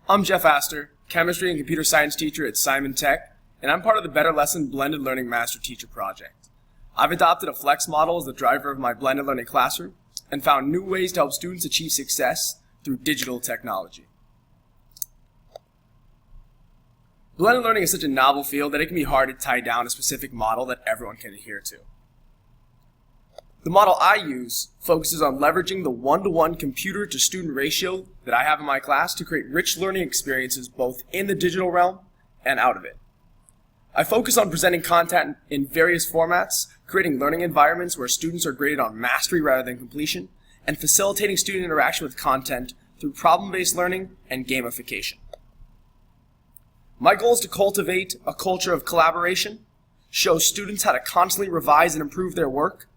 I'm Jeff Astor, chemistry and computer science teacher at Simon Tech, and I'm part of the Better Lesson Blended Learning Master Teacher Project. I've adopted a flex model as the driver of my blended learning classroom and found new ways to help students achieve success through digital technology. Blended learning is such a novel field that it can be hard to tie down a specific model that everyone can adhere to. The model I use focuses on leveraging the one-to-one computer-to-student ratio that I have in my class to create rich learning experiences both in the digital realm and out of it. I focus on presenting content in various formats, creating learning environments where students are graded on mastery rather than completion, and facilitating student interaction with content through problem-based learning and gamification. My goal is to cultivate a culture of collaboration, show students how to constantly revise and improve their work,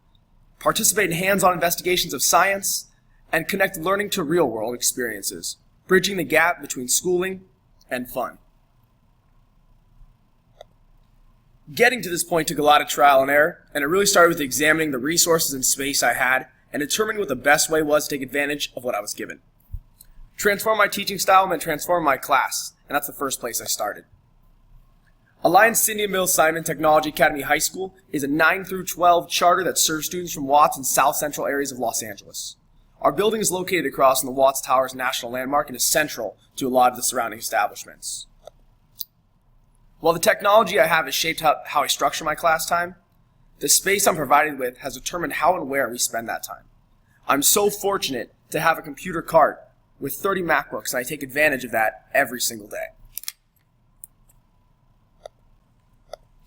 participate in hands-on investigations of science, and connect learning to real-world experiences, bridging the gap between schooling and fun. Getting to this point took a lot of trial and error, and it really started with examining the resources and space I had and determining what the best way was to take advantage of what I was given. Transform my teaching style meant transform my class, and that's the first place I started. Alliance Cindy Mills Simon Technology Academy High School is a 9 through 12 charter that serves students from Watts and South Central areas of Los Angeles. Our building is located across from the Watts Towers National Landmark and is central to a lot of the surrounding establishments. While the technology I have has shaped how I structure my class time, the space I'm provided with has determined how and where we spend that time. I'm so fortunate to have a computer cart with 30 MacBooks, and I take advantage of that every single day.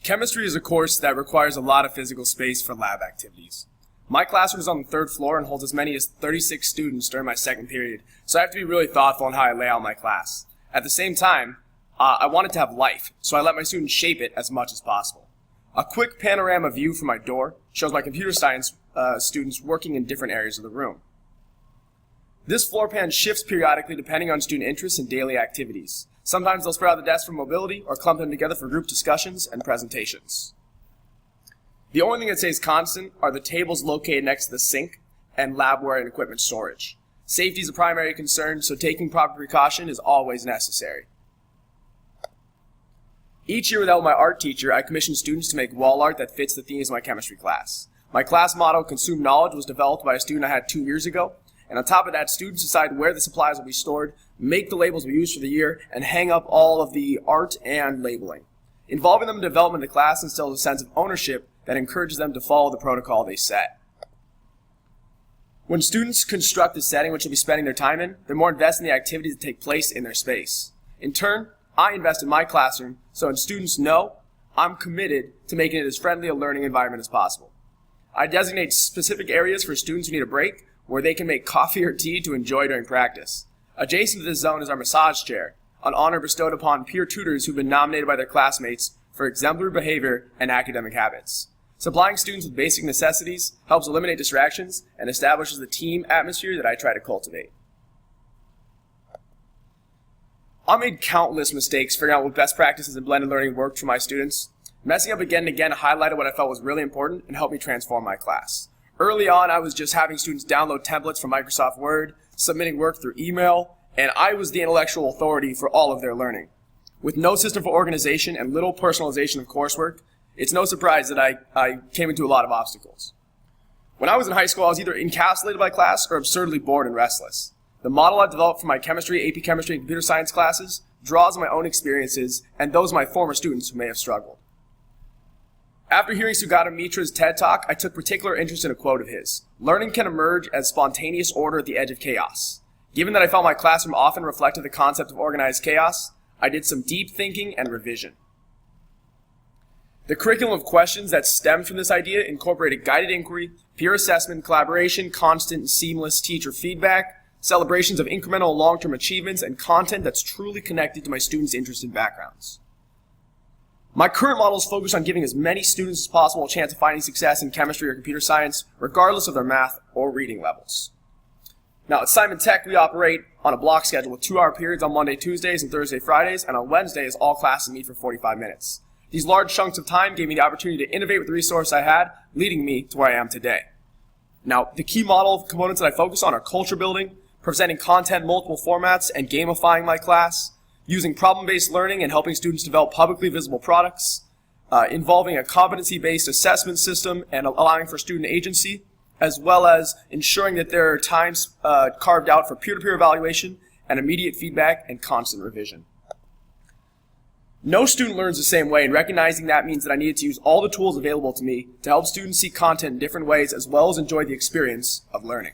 Chemistry is a course that requires a lot of physical space for lab activities. My classroom is on the 3rd floor and holds as many as 36 students during my second period, so I have to be really thoughtful in how I lay out my class. At the same time, I want it to have life, so I let my students shape it as much as possible. A quick panorama view from my door shows my computer science students working in different areas of the room. This floor plan shifts periodically depending on student interests and daily activities. Sometimes they'll spread out the desks for mobility or clump them together for group discussions and presentations. The only thing that stays constant are the tables located next to the sink and labware and equipment storage. Safety is a primary concern, so taking proper precaution is always necessary. Each year with help of my art teacher, I commission students to make wall art that fits the themes of my chemistry class. My class motto, Consume Knowledge, was developed by a student I had 2 years ago. And on top of that, students decide where the supplies will be stored, make the labels we use for the year, and hang up all of the art and labeling. Involving them in the development of the class instills a sense of ownership that encourages them to follow the protocol they set. When students construct the setting which they'll be spending their time in, they're more invested in the activities that take place in their space. In turn, I invest in my classroom so when students know I'm committed to making it as friendly a learning environment as possible. I designate specific areas for students who need a break, where they can make coffee or tea to enjoy during practice. Adjacent to this zone is our massage chair, an honor bestowed upon peer tutors who've been nominated by their classmates for exemplary behavior and academic habits. Supplying students with basic necessities helps eliminate distractions and establishes the team atmosphere that I try to cultivate. I made countless mistakes figuring out what best practices in blended learning worked for my students. Messing up again and again highlighted what I felt was really important and helped me transform my class. Early on, I was just having students download templates from Microsoft Word, submitting work through email, and I was the intellectual authority for all of their learning. With no system for organization and little personalization of coursework, it's no surprise that I came into a lot of obstacles. When I was in high school, I was either encapsulated by class or absurdly bored and restless. The model I developed for my chemistry, AP chemistry, and computer science classes draws on my own experiences and those of my former students who may have struggled. After hearing Sugata Mitra's TED Talk, I took particular interest in a quote of his. Learning can emerge as spontaneous order at the edge of chaos. Given that I felt my classroom often reflected the concept of organized chaos, I did some deep thinking and revision. The curriculum of questions that stemmed from this idea incorporated guided inquiry, peer assessment, collaboration, constant and seamless teacher feedback, celebrations of incremental and long-term achievements, and content that's truly connected to my students' interests and backgrounds. My current model is focused on giving as many students as possible a chance of finding success in chemistry or computer science, regardless of their math or reading levels. Now, at Simon Tech, we operate on a block schedule with 2-hour periods on Monday, Tuesdays, and Thursday, Fridays, and on Wednesdays, all classes meet for 45 minutes. These large chunks of time gave me the opportunity to innovate with the resource I had, leading me to where I am today. Now, the key model components that I focus on are culture building, presenting content in multiple formats and gamifying my class, using problem-based learning and helping students develop publicly visible products, involving a competency-based assessment system and allowing for student agency, as well as ensuring that there are times carved out for peer-to-peer evaluation and immediate feedback and constant revision. No student learns the same way, and recognizing that means that I needed to use all the tools available to me to help students see content in different ways as well as enjoy the experience of learning.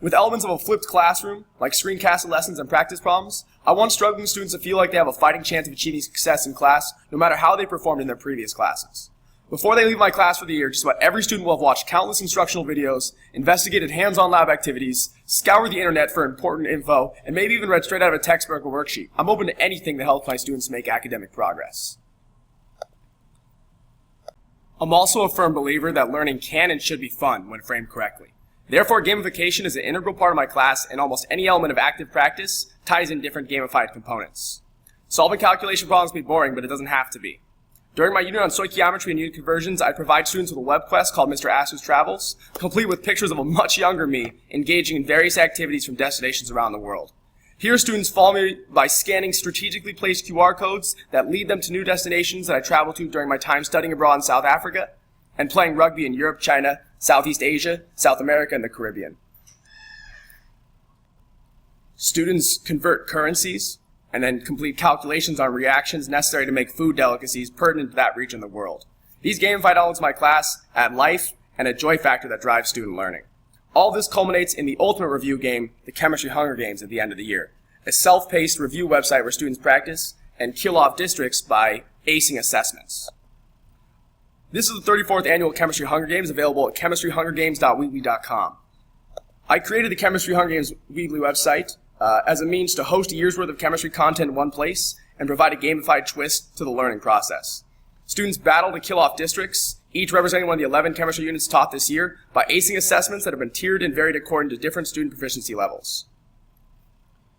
With elements of a flipped classroom, like screencast lessons and practice problems, I want struggling students to feel like they have a fighting chance of achieving success in class, no matter how they performed in their previous classes. Before they leave my class for the year, just about every student will have watched countless instructional videos, investigated hands-on lab activities, scoured the internet for important info, and maybe even read straight out of a textbook or worksheet. I'm open to anything to help my students make academic progress. I'm also a firm believer that learning can and should be fun when framed correctly. Therefore, gamification is an integral part of my class, and almost any element of active practice ties in different gamified components. Solving calculation problems can be boring, but it doesn't have to be. During my unit on stoichiometry and unit conversions, I provide students with a web quest called Mr. Astor's Travels, complete with pictures of a much younger me engaging in various activities from destinations around the world. Here, students follow me by scanning strategically placed QR codes that lead them to new destinations that I traveled to during my time studying abroad in South Africa, and playing rugby in Europe, China, Southeast Asia, South America, and the Caribbean. Students convert currencies and then complete calculations on reactions necessary to make food delicacies pertinent to that region of the world. These gamified elements of my class add life and a joy factor that drives student learning. All this culminates in the ultimate review game, the Chemistry Hunger Games, at the end of the year, a self-paced review website where students practice and kill off districts by acing assessments. This is the 34th annual Chemistry Hunger Games, available at chemistryhungergames.weebly.com. I created the Chemistry Hunger Games Weebly website as a means to host a year's worth of chemistry content in one place and provide a gamified twist to the learning process. Students battle to kill off districts, each representing one of the 11 chemistry units taught this year, by acing assessments that have been tiered and varied according to different student proficiency levels.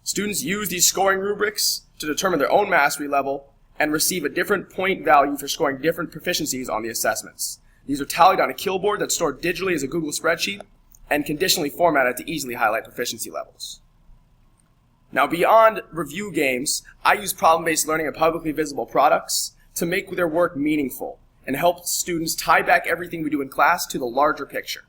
Students use these scoring rubrics to determine their own mastery level and receive a different point value for scoring different proficiencies on the assessments. These are tallied on a kill board that's stored digitally as a Google spreadsheet and conditionally formatted to easily highlight proficiency levels. Now, beyond review games, I use problem-based learning and publicly visible products to make their work meaningful and help students tie back everything we do in class to the larger picture.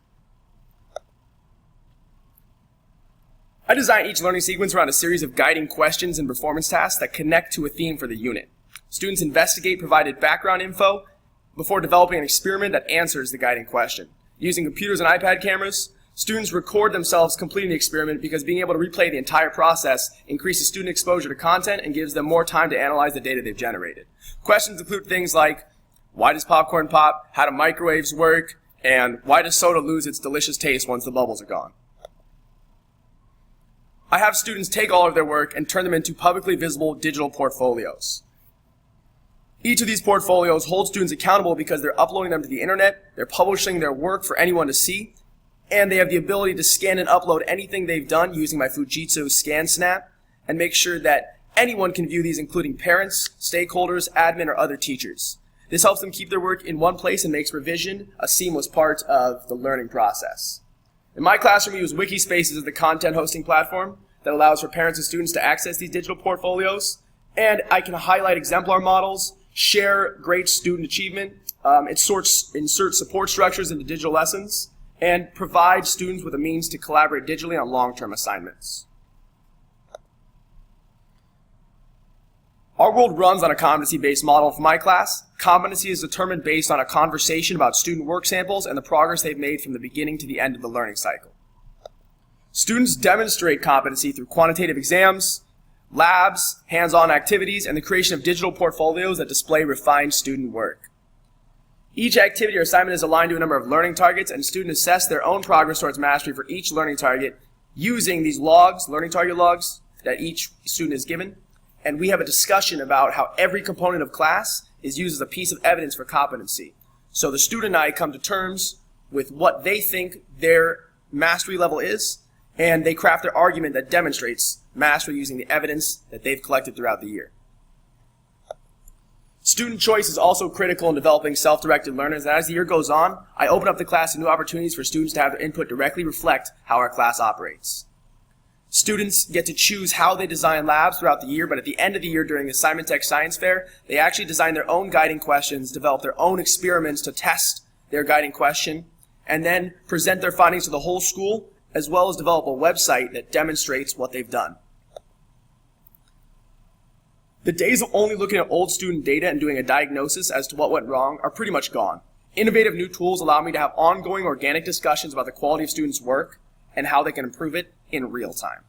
I design each learning sequence around a series of guiding questions and performance tasks that connect to a theme for the unit. Students investigate provided background info before developing an experiment that answers the guiding question. Using computers and iPad cameras, students record themselves completing the experiment because being able to replay the entire process increases student exposure to content and gives them more time to analyze the data they've generated. Questions include things like, why does popcorn pop, how do microwaves work, and why does soda lose its delicious taste once the bubbles are gone? I have students take all of their work and turn them into publicly visible digital portfolios. Each of these portfolios holds students accountable because they're uploading them to the internet, they're publishing their work for anyone to see, and they have the ability to scan and upload anything they've done using my Fujitsu Scan Snap and make sure that anyone can view these, including parents, stakeholders, admin, or other teachers. This helps them keep their work in one place and makes revision a seamless part of the learning process. In my classroom, we use Wikispaces as the content hosting platform that allows for parents and students to access these digital portfolios, and I can highlight exemplar models, share great student achievement, insert support structures into digital lessons, and provide students with a means to collaborate digitally on long-term assignments. Our world runs on a competency-based model. For my class, competency is determined based on a conversation about student work samples and the progress they've made from the beginning to the end of the learning cycle. Students demonstrate competency through quantitative exams, labs, hands-on activities, and the creation of digital portfolios that display refined student work. Each activity or assignment is aligned to a number of learning targets, and students assess their own progress towards mastery for each learning target using these logs, learning target logs, that each student is given. And we have a discussion about how every component of class is used as a piece of evidence for competency. So the student and I come to terms with what they think their mastery level is, and they craft their argument that demonstrates mastery using the evidence that they've collected throughout the year. Student choice is also critical in developing self-directed learners, and as the year goes on, I open up the class to new opportunities for students to have their input directly reflect how our class operates. Students get to choose how they design labs throughout the year, but at the end of the year during the Assignment Tech Science Fair, they actually design their own guiding questions, develop their own experiments to test their guiding question, and then present their findings to the whole school, as well as develop a website that demonstrates what they've done. The days of only looking at old student data and doing a diagnosis as to what went wrong are pretty much gone. Innovative new tools allow me to have ongoing organic discussions about the quality of students' work and how they can improve it in real time.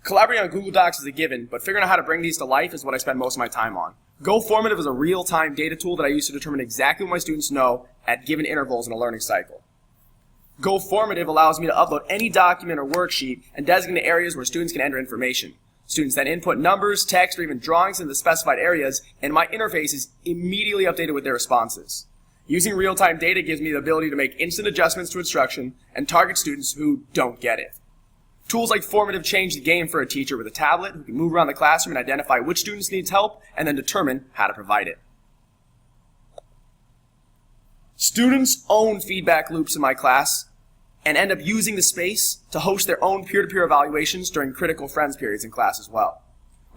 Collaborating on Google Docs is a given, but figuring out how to bring these to life is what I spend most of my time on. GoFormative is a real-time data tool that I use to determine exactly what my students know at given intervals in a learning cycle. GoFormative allows me to upload any document or worksheet and designate areas where students can enter information. Students then input numbers, text, or even drawings into the specified areas, and my interface is immediately updated with their responses. Using real-time data gives me the ability to make instant adjustments to instruction and target students who don't get it. Tools like Formative change the game for a teacher with a tablet who can move around the classroom and identify which students needs help and then determine how to provide it. Students own feedback loops in my class and end up using the space to host their own peer-to-peer evaluations during critical friends periods in class as well.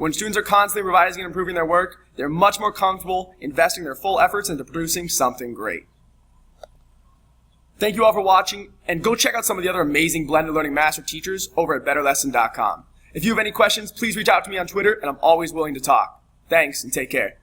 When students are constantly revising and improving their work, they're much more comfortable investing their full efforts into producing something great. Thank you all for watching, and go check out some of the other amazing blended learning master teachers over at betterlesson.com. If you have any questions, please reach out to me on Twitter, and I'm always willing to talk. Thanks, and take care.